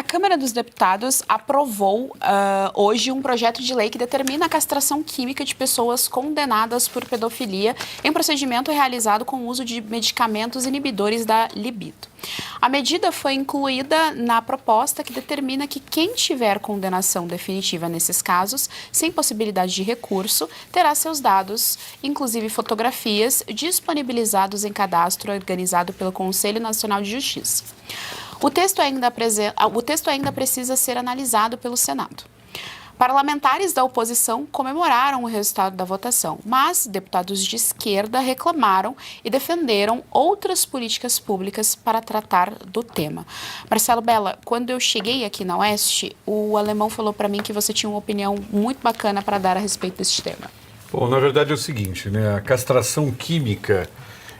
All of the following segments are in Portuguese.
Câmara dos Deputados aprovou hoje um projeto de lei que determina a castração química de pessoas condenadas por pedofilia em procedimento realizado com o uso de medicamentos inibidores da libido. A medida foi incluída na proposta que determina que quem tiver condenação definitiva nesses casos, sem possibilidade de recurso, terá seus dados, inclusive fotografias, disponibilizados em cadastro organizado pelo Conselho Nacional de Justiça. O texto ainda precisa ser analisado pelo Senado. Parlamentares da oposição comemoraram o resultado da votação, mas deputados de esquerda reclamaram e defenderam outras políticas públicas para tratar do tema. Marcelo Bella, quando eu cheguei aqui na Oeste, o Alemão falou para mim que você tinha uma opinião muito bacana para dar a respeito desse tema. Bom, na verdade é o seguinte, né? A castração química,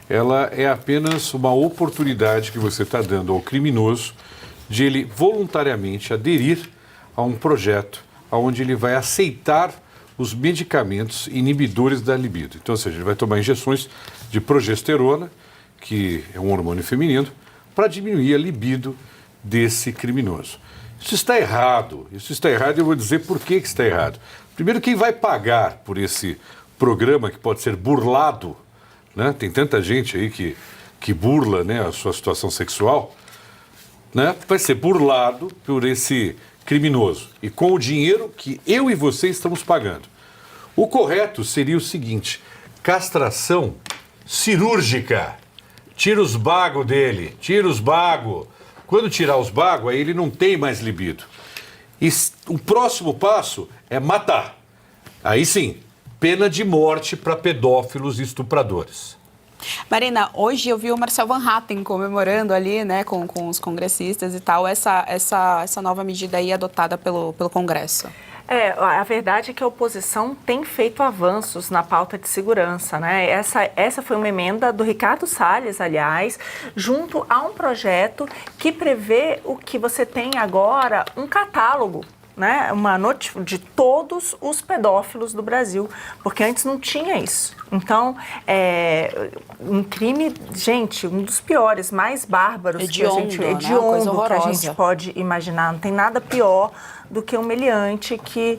ela é apenas uma oportunidade que você está dando ao criminoso de ele voluntariamente aderir a um projeto onde ele vai aceitar os medicamentos inibidores da libido. Então, ou seja, ele vai tomar injeções de progesterona, que é um hormônio feminino, para diminuir a libido desse criminoso. Isso está errado. Isso está errado e eu vou dizer por que está errado. Primeiro, quem vai pagar por esse programa que pode ser burlado, né? Tem tanta gente aí que burla, né, a sua situação sexual, né? Vai ser burlado por esse criminoso e com o dinheiro que eu e você estamos pagando. O correto seria o seguinte: castração cirúrgica. Tira os bagos dele, tira os bagos. Quando tirar os bagos, aí ele não tem mais libido. E o próximo passo é matar. Aí sim, pena de morte para pedófilos e estupradores. Marina, hoje eu vi o Marcel Van Hatten comemorando ali, né, com os congressistas e tal, essa nova medida aí adotada pelo Congresso. A verdade é que a oposição tem feito avanços na pauta de segurança, né? Essa foi uma emenda do Ricardo Salles, aliás, junto a um projeto que prevê o que você tem agora, um catálogo, né, de todos os pedófilos do Brasil, porque antes não tinha isso. Então, um crime, gente, um dos piores, mais bárbaros hediondo que a gente pode imaginar. Não tem nada pior do que um meliante que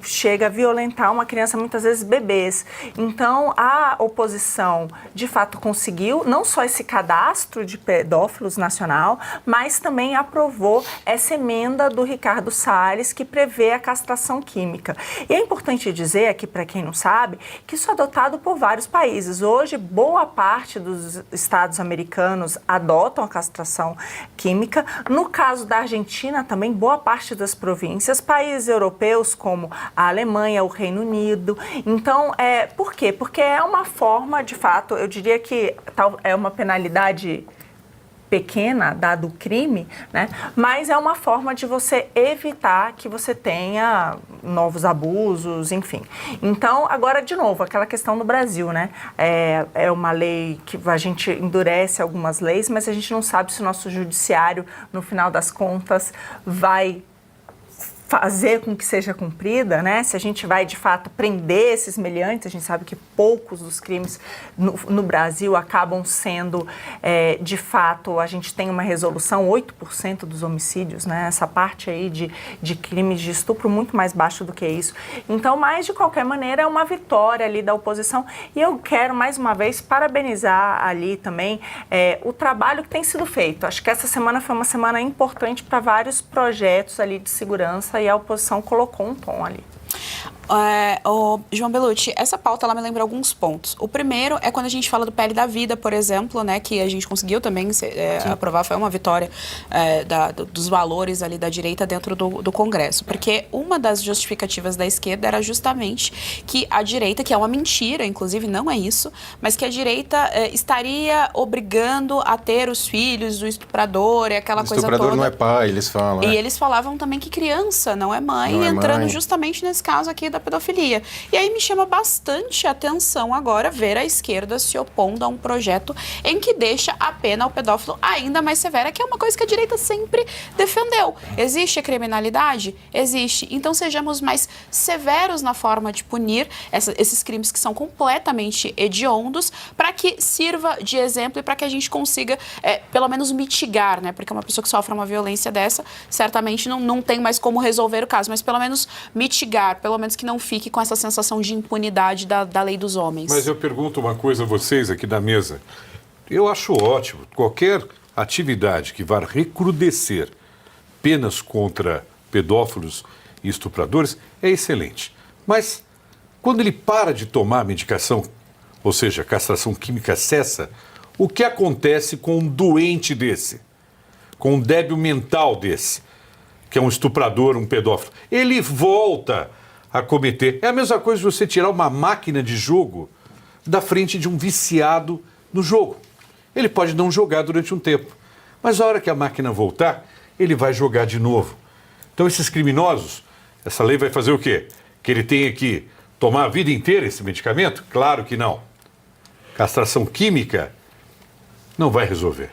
chega a violentar uma criança, muitas vezes bebês. Então, a oposição, de fato, conseguiu não só esse cadastro de pedófilos nacional, mas também aprovou essa emenda do Ricardo Salles, que prevê a castração química. E é importante dizer aqui, para quem não sabe, que isso é adotado por vários países. Hoje, boa parte dos estados americanos adotam a castração química. No caso da Argentina, também, boa parte das províncias, países europeus, como a Alemanha, o Reino Unido. Então, por quê? Porque é uma forma, de fato, eu diria que é uma penalidade pequena, dado o crime, né? Mas é uma forma de você evitar que você tenha novos abusos, enfim. Então, agora, de novo, aquela questão do Brasil, né? É uma lei que a gente endurece algumas leis, mas a gente não sabe se o nosso judiciário, no final das contas, vai fazer com que seja cumprida, né? Se a gente vai, de fato, prender esses meliantes, a gente sabe que poucos dos crimes no Brasil acabam sendo, de fato, a gente tem uma resolução, 8% dos homicídios, né? Essa parte aí de crimes de estupro muito mais baixo do que isso. Então, mas, de qualquer maneira, é uma vitória ali da oposição e eu quero, mais uma vez, parabenizar ali também o trabalho que tem sido feito. Acho que essa semana foi uma semana importante para vários projetos ali de segurança e a oposição colocou um tom ali. João Bellucci, essa pauta ela me lembra alguns pontos. O primeiro é quando a gente fala do PL da vida, por exemplo, né, que a gente conseguiu também aprovar, foi uma vitória dos valores ali da direita dentro do Congresso, porque uma das justificativas da esquerda era justamente que a direita, que é uma mentira, inclusive não é isso, mas que a direita estaria obrigando a ter os filhos do estuprador e aquela coisa toda. O estuprador não é pai, eles falam. E eles falavam também que criança não é mãe, entrando justamente nesse caso aqui da pedofilia. E aí me chama bastante atenção agora ver a esquerda se opondo a um projeto em que deixa a pena ao pedófilo ainda mais severa, que é uma coisa que a direita sempre defendeu. Existe a criminalidade? Existe. Então sejamos mais severos na forma de punir esses crimes que são completamente hediondos, para que sirva de exemplo e para que a gente consiga, pelo menos, mitigar, né? Porque uma pessoa que sofre uma violência dessa, certamente não tem mais como resolver o caso, mas pelo menos mitigar, pelo menos que não fique com essa sensação de impunidade da lei dos homens. Mas eu pergunto uma coisa a vocês aqui da mesa. Eu acho ótimo qualquer atividade que vá recrudescer penas contra pedófilos e estupradores é excelente. Mas quando ele para de tomar medicação, ou seja, a castração química cessa, o que acontece com um doente desse? Com um débil mental desse, que é um estuprador, um pedófilo? Ele volta a cometer. É a mesma coisa de você tirar uma máquina de jogo da frente de um viciado no jogo. Ele pode não jogar durante um tempo, mas a hora que a máquina voltar, ele vai jogar de novo. Então esses criminosos, essa lei vai fazer o quê? Que ele tenha que tomar a vida inteira esse medicamento? Claro que não. Castração química não vai resolver.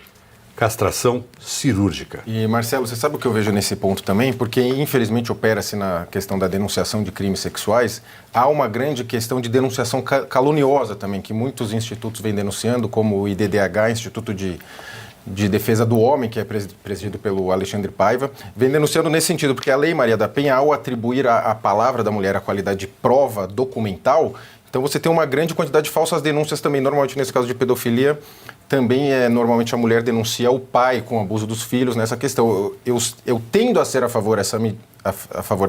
Castração cirúrgica. E, Marcelo, você sabe o que eu vejo nesse ponto também? Porque, infelizmente, opera-se na questão da denunciação de crimes sexuais. Há uma grande questão de denunciação caluniosa também, que muitos institutos vêm denunciando, como o IDDH, Instituto de Defesa do Homem, que é presidido pelo Alexandre Paiva, vem denunciando nesse sentido, porque a Lei Maria da Penha, ao atribuir à palavra da mulher a qualidade de prova documental, então você tem uma grande quantidade de falsas denúncias também. Normalmente, nesse caso de pedofilia, também normalmente a mulher denuncia o pai com abuso dos filhos nessa questão. Eu tendo a ser a favor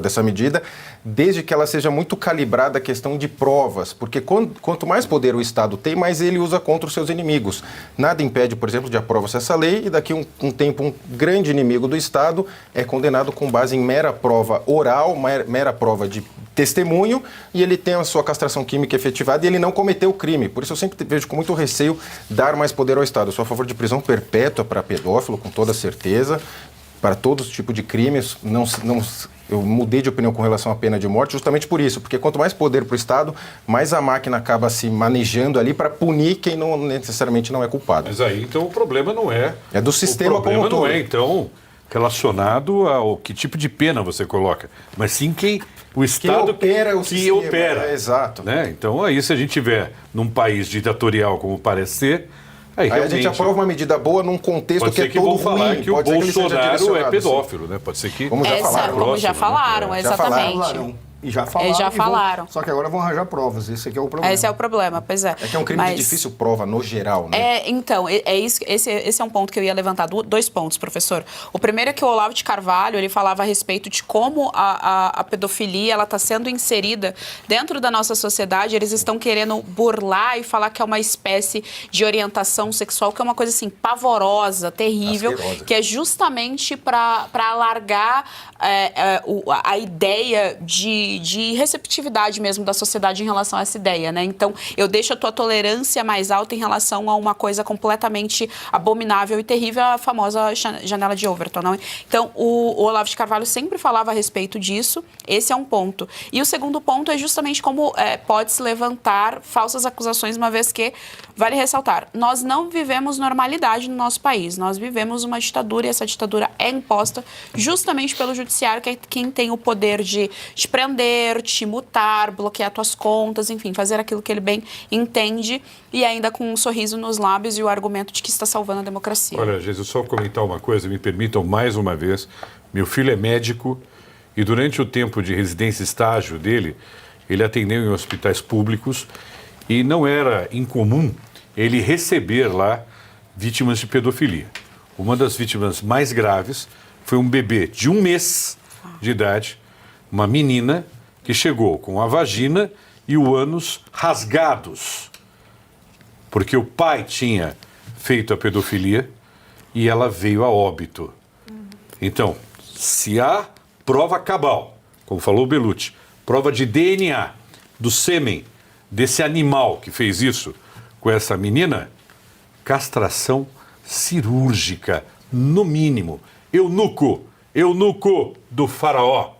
dessa medida, desde que ela seja muito calibrada a questão de provas, porque quanto mais poder o Estado tem, mais ele usa contra os seus inimigos. Nada impede, por exemplo, de aprovar-se essa lei e daqui um tempo um grande inimigo do Estado é condenado com base em mera prova oral, mera prova de testemunho, e ele tem a sua castração química efetivada e ele não cometeu o crime. Por isso eu sempre vejo com muito receio dar mais poder ao Estado. Eu sou a favor de prisão perpétua para pedófilo, com toda certeza, para todos os tipos de crimes. Eu mudei de opinião com relação à pena de morte justamente por isso, porque quanto mais poder para o Estado, mais a máquina acaba se manejando ali para punir quem não necessariamente não é culpado. Mas aí, então, o problema não é... É do sistema como um todo. O problema não é, então, relacionado ao que tipo de pena você coloca, mas sim o Estado opera o que sistema. opera. Exato. Né? Então, aí, se a gente tiver num país ditatorial como parece ser, aí a gente aprova uma medida boa num contexto que é todo ruim. Falar que o Bolsonaro é pedófilo, né? Pode ser que... Como já falaram. Como já falaram, né? exatamente. E já falaram. Só que agora vão arranjar provas. Esse aqui é o problema. Esse é o problema, pois é. É que é um crime de difícil prova, no geral, né? Então, esse é um ponto que eu ia levantar. Dois pontos, professor. O primeiro é que o Olavo de Carvalho, ele falava a respeito de como a pedofilia, ela está sendo inserida dentro da nossa sociedade. Eles estão querendo burlar e falar que é uma espécie de orientação sexual, que é uma coisa, assim, pavorosa, terrível, asquerosa, que é justamente para alargar a ideia de receptividade mesmo da sociedade em relação a essa ideia, né? Então, eu deixo a tua tolerância mais alta em relação a uma coisa completamente abominável e terrível, a famosa janela de Overton, não? Então, o Olavo de Carvalho sempre falava a respeito disso. Esse é um ponto. E o segundo ponto é justamente como pode-se levantar falsas acusações, uma vez que, vale ressaltar, nós não vivemos normalidade no nosso país. Nós vivemos uma ditadura e essa ditadura é imposta justamente pelo judiciário, que é quem tem o poder de te prender, te multar, bloquear tuas contas, enfim, fazer aquilo que ele bem entende e ainda com um sorriso nos lábios e o argumento de que está salvando a democracia. Olha, Jesus, só comentar uma coisa, me permitam mais uma vez. Meu filho é médico e durante o tempo de residência e estágio dele, ele atendeu em hospitais públicos e não era incomum ele receber lá vítimas de pedofilia. Uma das vítimas mais graves foi um bebê de 1 mês de idade, uma menina que chegou com a vagina e o ânus rasgados, porque o pai tinha feito a pedofilia e ela veio a óbito. Então, se há prova cabal, como falou o Bellucci, prova de DNA do sêmen desse animal que fez isso com essa menina, castração cirúrgica, no mínimo. Eunuco do faraó.